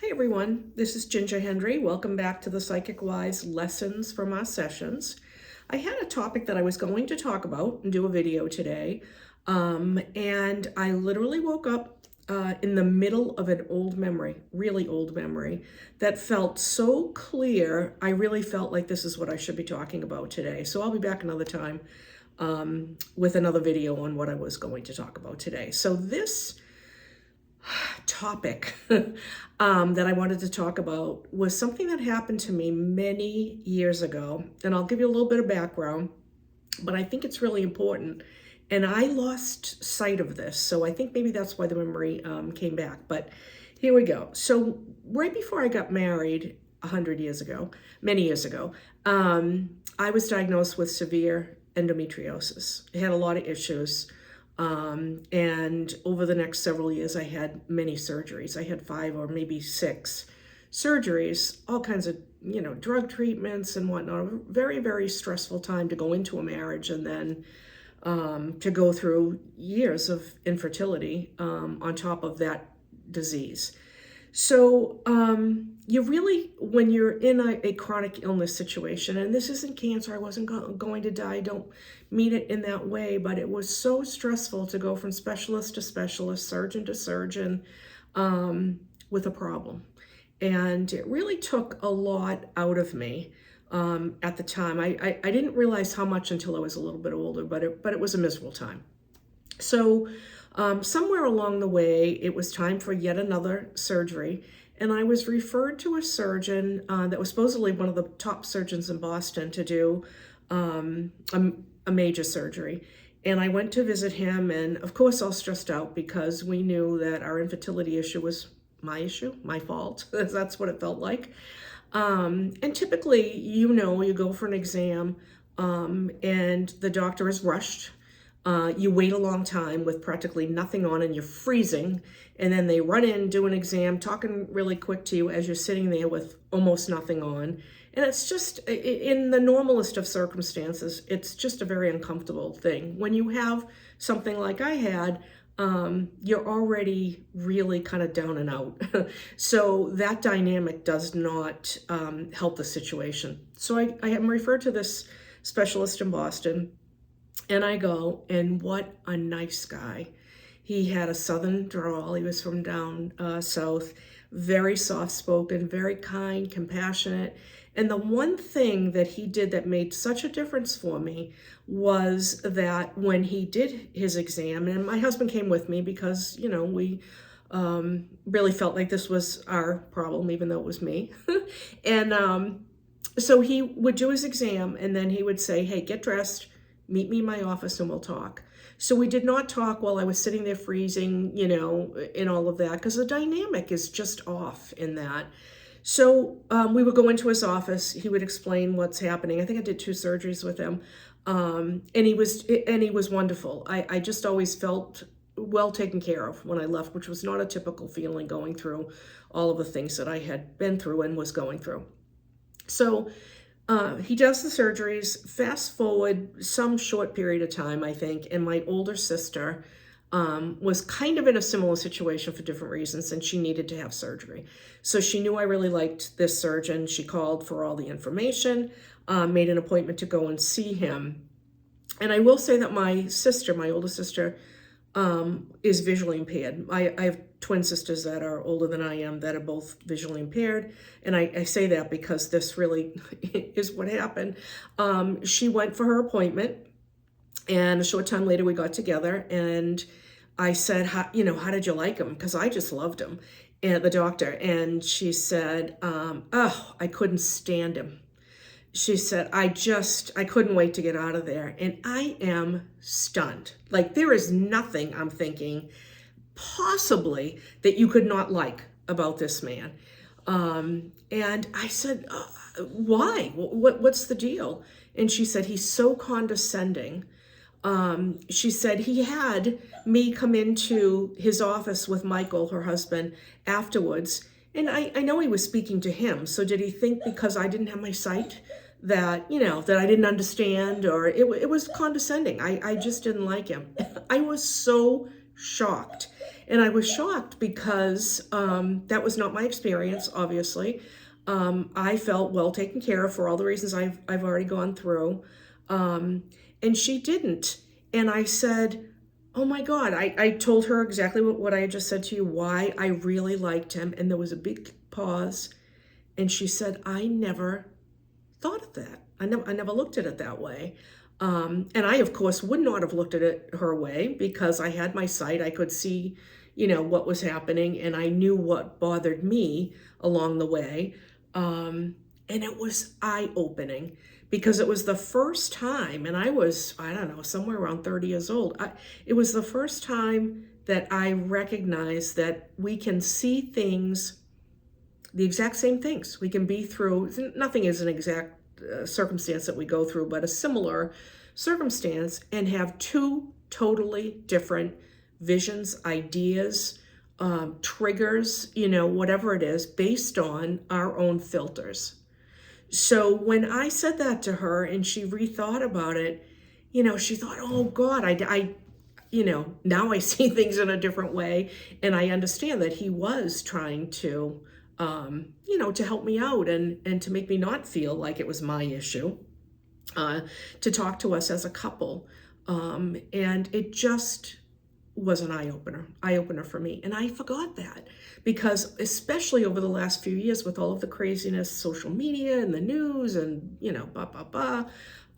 Hi everyone, this is Ginger Hendry. Welcome back to the Psychic Wise lessons from our sessions. I had a topic that I was going to talk about and do a video today, and I literally woke up in the middle of an old memory, really old memory, that felt so clear. I really felt like this is what I should be talking about today. So I'll be back another time with another video on what I was going to talk about today. So this topic that I wanted to talk about was something that happened to me many years ago. And I'll give you a little bit of background, but I think it's really important. And I lost sight of this. So I think maybe that's why the memory came back. But here we go. So right before I got married 100 years ago, many years ago, I was with severe endometriosis. I had a lot of issues. And over the next several years, I had many surgeries. I had 5 or maybe 6 surgeries, all kinds of, drug treatments and whatnot. Very, very stressful time to go into a marriage and then to go through years of infertility on top of that disease. So you really, when you're in a chronic illness situation, and this isn't cancer, I wasn't going to die, don't mean it in that way, but it was so stressful to go from specialist to specialist, surgeon to surgeon with a problem. And it really took a lot out of me at the time. I didn't realize how much until I was a little bit older, but it was a miserable time. So somewhere along the way, it was time for yet another surgery, and I was referred to a surgeon that was supposedly one of the top surgeons in Boston to do a major surgery. And I went to visit him, and of course, all stressed out because we knew that our infertility issue was my issue, my fault. That's what it felt like. And typically, you go for an exam, and the doctor is rushed. You wait a long time with practically nothing on and you're freezing, and then they run in, do an exam, talking really quick to you as you're sitting there with almost nothing on. And it's just, in the normalest of circumstances, it's just a very uncomfortable thing. When you have something like I had, you're already really kind of down and out. So that dynamic does not help the situation. So I am referred to this specialist in Boston. And I go, and what a nice guy. He had a southern drawl. He was from down south, very soft-spoken, very kind, compassionate. And the one thing that he did that made such a difference for me was that when he did his exam, and my husband came with me because, we really felt like this was our problem, even though it was me. And so he would do his exam, and then he would say, hey, get dressed, meet me in my office and we'll talk. So we did not talk while I was sitting there freezing, and all of that, because the dynamic is just off in that. So we would go into his office. He would explain what's happening. I think I did 2 surgeries with him. And he was wonderful. I just always felt well taken care of when I left, which was not a typical feeling going through all of the things that I had been through and was going through. So he does the surgeries. Fast forward some short period of time, I think, and my older sister was kind of in a similar situation for different reasons, and she needed to have surgery. So she knew I really liked this surgeon. She called for all the information, made an appointment to go and see him. And I will say that my sister, my older sister, is visually impaired. I have twin sisters that are older than I am that are both visually impaired. And I say that because this really is what happened. She went for her appointment, and a short time later we got together, and I said, how did you like him? Because I just loved him, and the doctor. And she said, I couldn't stand him. She said, I couldn't wait to get out of there. And I am stunned. Like, there is nothing, I'm thinking, possibly that you could not like about this man. And I said, why? What's the deal? And she said, he's so condescending. She said he had me come into his office with Michael, her husband, afterwards. And I know he was speaking to him. So did he think because I didn't have my sight that, that I didn't understand, or it was condescending. I just didn't like him. I was so shocked. And I was shocked because that was not my experience, obviously. I felt well taken care of for all the reasons I've already gone through. And she didn't. And I said, oh my God, I told her exactly what I had just said to you, why I really liked him. And there was a big pause. And she said, I never thought of that. I never looked at it that way. And I, of course, would not have looked at it her way because I had my sight. I could see, what was happening, and I knew what bothered me along the way. And it was eye-opening because it was the first time, and I was, I don't know, somewhere around 30 years old. It was the first time that I recognized that we can see things, the exact same things. We can be through, nothing is an exact circumstance that we go through, but a similar circumstance, and have two totally different visions, ideas, triggers, whatever it is, based on our own filters. So when I said that to her and she rethought about it, she thought, oh God, I now I see things in a different way. And I understand that he was trying to, to help me out and to make me not feel like it was my issue, to talk to us as a couple. And it just was an eye-opener for me. And I forgot that because especially over the last few years with all of the craziness, social media and the news and,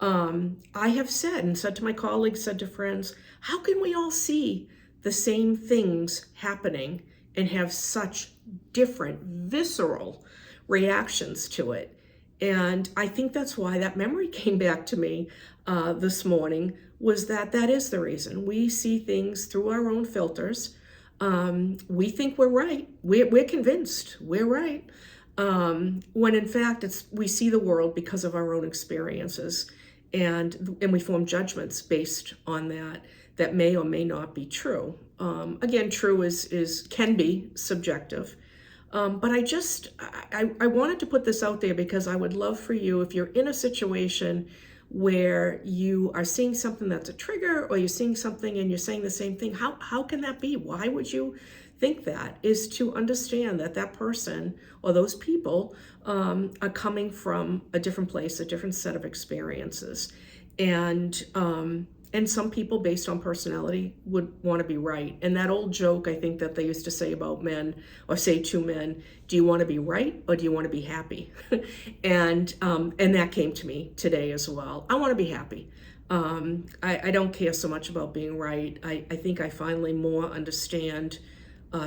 I have said to my colleagues, said to friends, how can we all see the same things happening and have such different visceral reactions to it? And I think that's why that memory came back to me this morning, was that is the reason. We see things through our own filters. We think we're right. We're convinced we're right. When in fact, we see the world because of our own experiences, and we form judgments based on that may or may not be true. Again, true can be subjective. But I wanted to put this out there because I would love for you, if you're in a situation where you are seeing something that's a trigger, or you're seeing something and you're saying the same thing, how can that be? Why would you think that? Is to understand that person or those people are coming from a different place, a different set of experiences. And some people, based on personality, would want to be right. And that old joke, I think, that they used to say about men, or say to men, do you want to be right or do you want to be happy? And that came to me today as well. I want to be happy. I don't care so much about being right. I think I finally more understand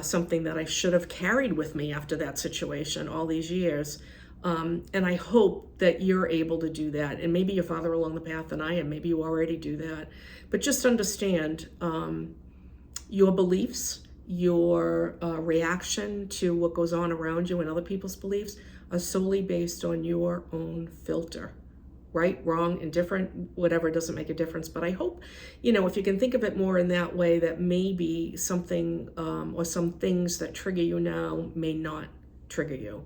something that I should have carried with me after that situation all these years. And I hope that you're able to do that. And maybe you're farther along the path than I am. Maybe you already do that. But just understand your beliefs, your reaction to what goes on around you and other people's beliefs are solely based on your own filter. Right, wrong, indifferent, whatever, doesn't make a difference. But I hope, if you can think of it more in that way, that maybe something or some things that trigger you now may not trigger you.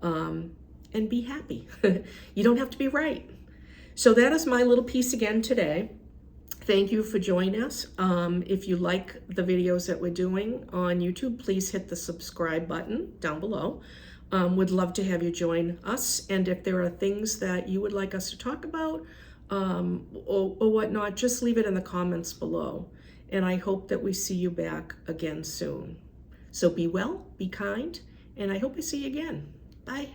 And be happy. You don't have to be right. So that is my little piece again today. Thank you for joining us. If you like the videos that we're doing on YouTube, please hit the subscribe button down below. Would love to have you join us. And if there are things that you would like us to talk about or whatnot, just leave it in the comments below. And I hope that we see you back again soon. So be well, be kind, and I hope I see you again. Bye.